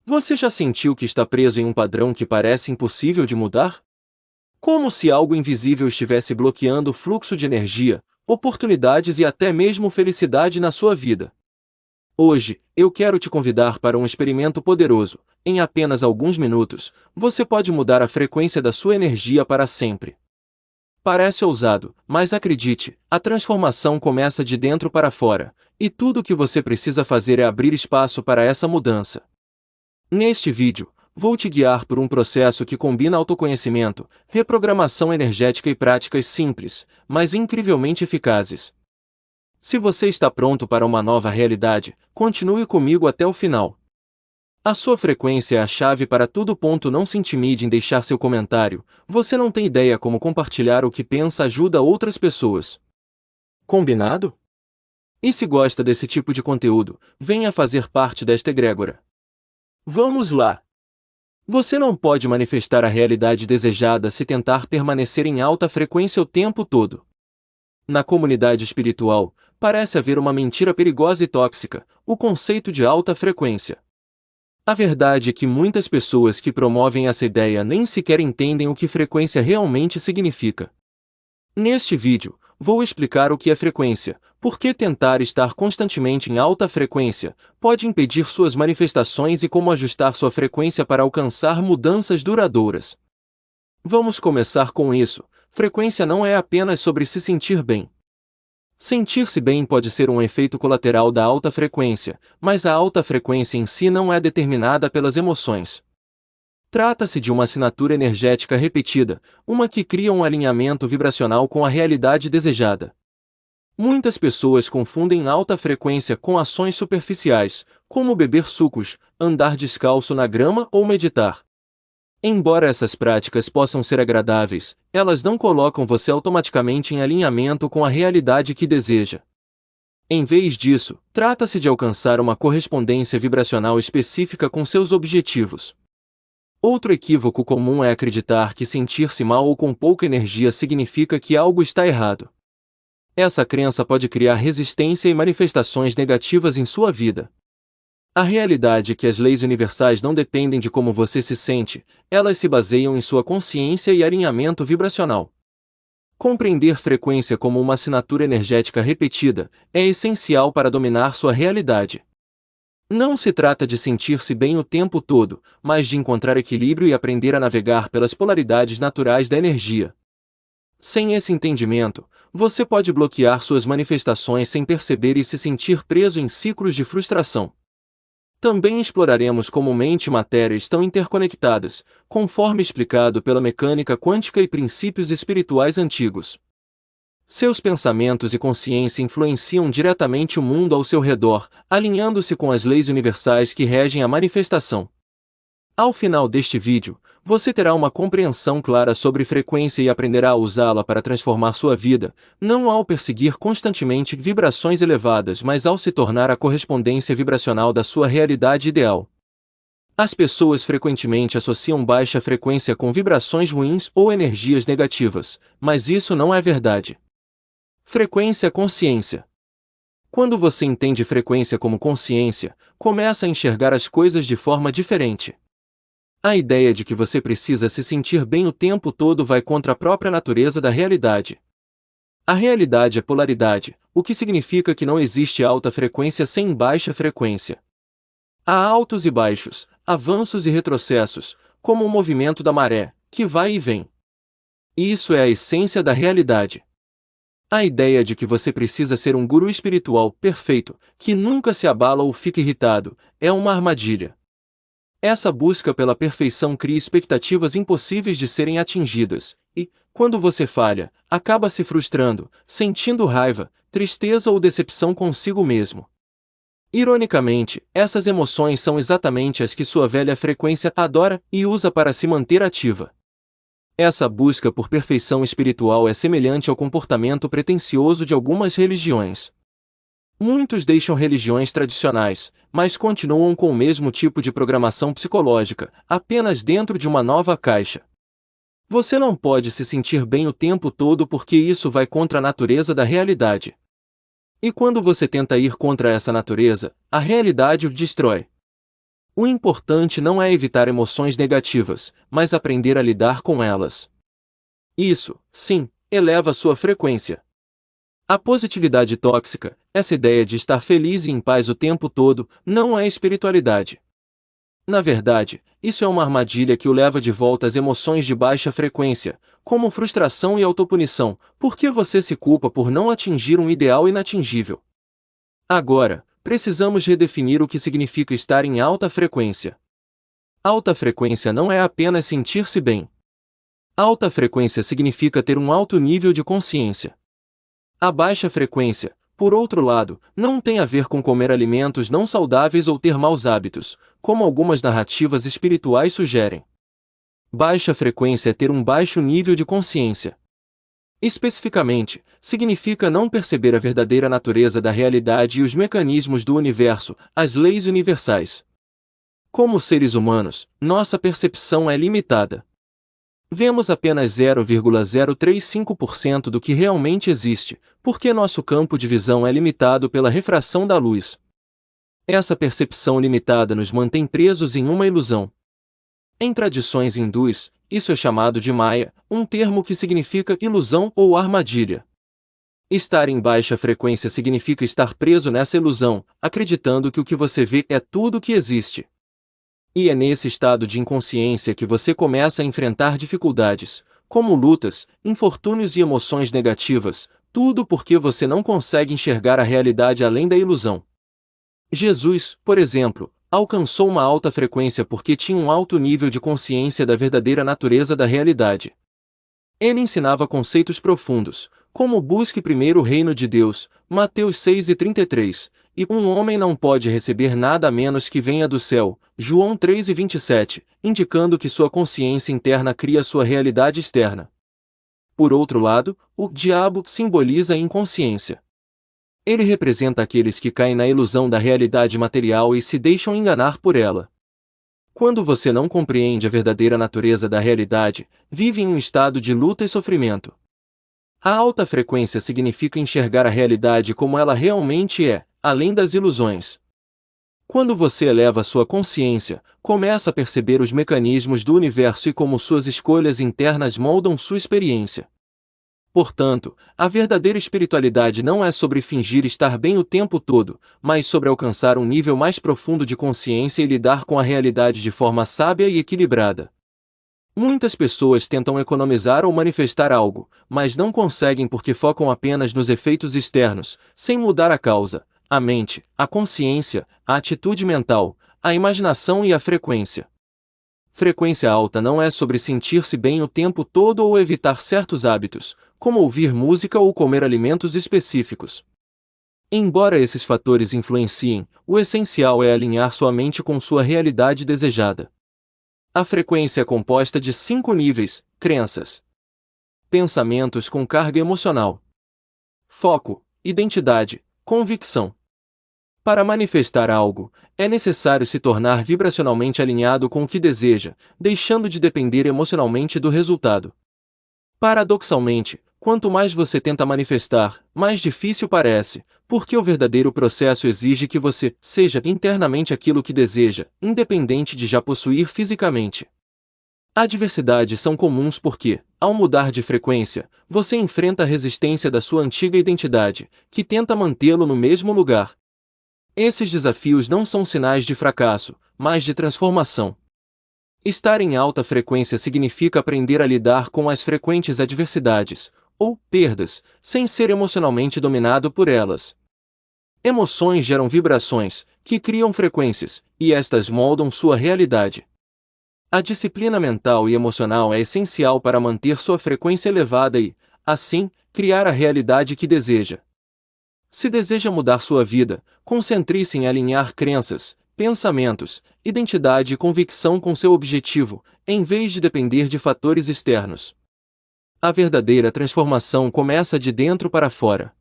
Você já sentiu que está preso em um padrão que parece impossível de mudar? Como se algo invisível estivesse bloqueando o fluxo de energia, oportunidades e até mesmo felicidade na sua vida. Hoje, eu quero te convidar para um experimento poderoso. Em apenas alguns minutos, você pode mudar a frequência da sua energia para sempre. Parece ousado, mas acredite, a transformação começa de dentro para fora, e tudo o que você precisa fazer é abrir espaço para essa mudança. Neste vídeo, vou te guiar por um processo que combina autoconhecimento, reprogramação energética e práticas simples, mas incrivelmente eficazes. Se você está pronto para uma nova realidade, continue comigo até o final. A sua frequência é a chave para tudo. Não se intimide em deixar seu comentário, você não tem ideia como compartilhar o que pensa ajuda outras pessoas. Combinado? E se gosta desse tipo de conteúdo, venha fazer parte desta egrégora. Vamos lá! Você não pode manifestar a realidade desejada se tentar permanecer em alta frequência o tempo todo. Na comunidade espiritual, parece haver uma mentira perigosa e tóxica: o conceito de alta frequência. A verdade é que muitas pessoas que promovem essa ideia nem sequer entendem o que frequência realmente significa. Neste vídeo, vou explicar o que é frequência, por que tentar estar constantemente em alta frequência pode impedir suas manifestações e como ajustar sua frequência para alcançar mudanças duradouras. Vamos começar com isso. Frequência não é apenas sobre se sentir bem. Sentir-se bem pode ser um efeito colateral da alta frequência, mas a alta frequência em si não é determinada pelas emoções. Trata-se de uma assinatura energética repetida, uma que cria um alinhamento vibracional com a realidade desejada. Muitas pessoas confundem alta frequência com ações superficiais, como beber sucos, andar descalço na grama ou meditar. Embora essas práticas possam ser agradáveis, elas não colocam você automaticamente em alinhamento com a realidade que deseja. Em vez disso, trata-se de alcançar uma correspondência vibracional específica com seus objetivos. Outro equívoco comum é acreditar que sentir-se mal ou com pouca energia significa que algo está errado. Essa crença pode criar resistência e manifestações negativas em sua vida. A realidade é que as leis universais não dependem de como você se sente, elas se baseiam em sua consciência e alinhamento vibracional. Compreender frequência como uma assinatura energética repetida é essencial para dominar sua realidade. Não se trata de sentir-se bem o tempo todo, mas de encontrar equilíbrio e aprender a navegar pelas polaridades naturais da energia. Sem esse entendimento, você pode bloquear suas manifestações sem perceber e se sentir preso em ciclos de frustração. Também exploraremos como mente e matéria estão interconectadas, conforme explicado pela mecânica quântica e princípios espirituais antigos. Seus pensamentos e consciência influenciam diretamente o mundo ao seu redor, alinhando-se com as leis universais que regem a manifestação. Ao final deste vídeo, você terá uma compreensão clara sobre frequência e aprenderá a usá-la para transformar sua vida, não ao perseguir constantemente vibrações elevadas, mas ao se tornar a correspondência vibracional da sua realidade ideal. As pessoas frequentemente associam baixa frequência com vibrações ruins ou energias negativas, mas isso não é verdade. Frequência é consciência. Quando você entende frequência como consciência, começa a enxergar as coisas de forma diferente. A ideia de que você precisa se sentir bem o tempo todo vai contra a própria natureza da realidade. A realidade é polaridade, o que significa que não existe alta frequência sem baixa frequência. Há altos e baixos, avanços e retrocessos, como o movimento da maré, que vai e vem. Isso é a essência da realidade. A ideia de que você precisa ser um guru espiritual perfeito, que nunca se abala ou fica irritado, é uma armadilha. Essa busca pela perfeição cria expectativas impossíveis de serem atingidas, e, quando você falha, acaba se frustrando, sentindo raiva, tristeza ou decepção consigo mesmo. Ironicamente, essas emoções são exatamente as que sua velha frequência adora e usa para se manter ativa. Essa busca por perfeição espiritual é semelhante ao comportamento pretensioso de algumas religiões. Muitos deixam religiões tradicionais, mas continuam com o mesmo tipo de programação psicológica, apenas dentro de uma nova caixa. Você não pode se sentir bem o tempo todo porque isso vai contra a natureza da realidade. E quando você tenta ir contra essa natureza, a realidade o destrói. O importante não é evitar emoções negativas, mas aprender a lidar com elas. Isso, sim, eleva sua frequência. A positividade tóxica, essa ideia de estar feliz e em paz o tempo todo, não é espiritualidade. Na verdade, isso é uma armadilha que o leva de volta às emoções de baixa frequência, como frustração e autopunição, porque você se culpa por não atingir um ideal inatingível. Agora, precisamos redefinir o que significa estar em alta frequência. Alta frequência não é apenas sentir-se bem. Alta frequência significa ter um alto nível de consciência. A baixa frequência, por outro lado, não tem a ver com comer alimentos não saudáveis ou ter maus hábitos, como algumas narrativas espirituais sugerem. Baixa frequência é ter um baixo nível de consciência. Especificamente, significa não perceber a verdadeira natureza da realidade e os mecanismos do universo, as leis universais. Como seres humanos, nossa percepção é limitada. Vemos apenas 0,035% do que realmente existe, porque nosso campo de visão é limitado pela refração da luz. Essa percepção limitada nos mantém presos em uma ilusão. Em tradições hindus, isso é chamado de Maya, um termo que significa ilusão ou armadilha. Estar em baixa frequência significa estar preso nessa ilusão, acreditando que o que você vê é tudo o que existe. E é nesse estado de inconsciência que você começa a enfrentar dificuldades, como lutas, infortúnios e emoções negativas, tudo porque você não consegue enxergar a realidade além da ilusão. Jesus, por exemplo, alcançou uma alta frequência porque tinha um alto nível de consciência da verdadeira natureza da realidade. Ele ensinava conceitos profundos, como busque primeiro o reino de Deus, Mateus 6:33, e um homem não pode receber nada a menos que venha do céu, João 3:27, indicando que sua consciência interna cria sua realidade externa. Por outro lado, o diabo simboliza a inconsciência. Ele representa aqueles que caem na ilusão da realidade material e se deixam enganar por ela. Quando você não compreende a verdadeira natureza da realidade, vive em um estado de luta e sofrimento. A alta frequência significa enxergar a realidade como ela realmente é, além das ilusões. Quando você eleva sua consciência, começa a perceber os mecanismos do universo e como suas escolhas internas moldam sua experiência. Portanto, a verdadeira espiritualidade não é sobre fingir estar bem o tempo todo, mas sobre alcançar um nível mais profundo de consciência e lidar com a realidade de forma sábia e equilibrada. Muitas pessoas tentam economizar ou manifestar algo, mas não conseguem porque focam apenas nos efeitos externos, sem mudar a causa, a mente, a consciência, a atitude mental, a imaginação e a frequência. Frequência alta não é sobre sentir-se bem o tempo todo ou evitar certos hábitos, como ouvir música ou comer alimentos específicos. Embora esses fatores influenciem, o essencial é alinhar sua mente com sua realidade desejada. A frequência é composta de 5 níveis: crenças, pensamentos com carga emocional, foco, identidade, convicção. Para manifestar algo, é necessário se tornar vibracionalmente alinhado com o que deseja, deixando de depender emocionalmente do resultado. Paradoxalmente, quanto mais você tenta manifestar, mais difícil parece, porque o verdadeiro processo exige que você seja internamente aquilo que deseja, independente de já possuir fisicamente. Adversidades são comuns porque, ao mudar de frequência, você enfrenta a resistência da sua antiga identidade, que tenta mantê-lo no mesmo lugar. Esses desafios não são sinais de fracasso, mas de transformação. Estar em alta frequência significa aprender a lidar com as frequentes adversidades, ou perdas, sem ser emocionalmente dominado por elas. Emoções geram vibrações, que criam frequências, e estas moldam sua realidade. A disciplina mental e emocional é essencial para manter sua frequência elevada e, assim, criar a realidade que deseja. Se deseja mudar sua vida, concentre-se em alinhar crenças, pensamentos, identidade e convicção com seu objetivo, em vez de depender de fatores externos. A verdadeira transformação começa de dentro para fora.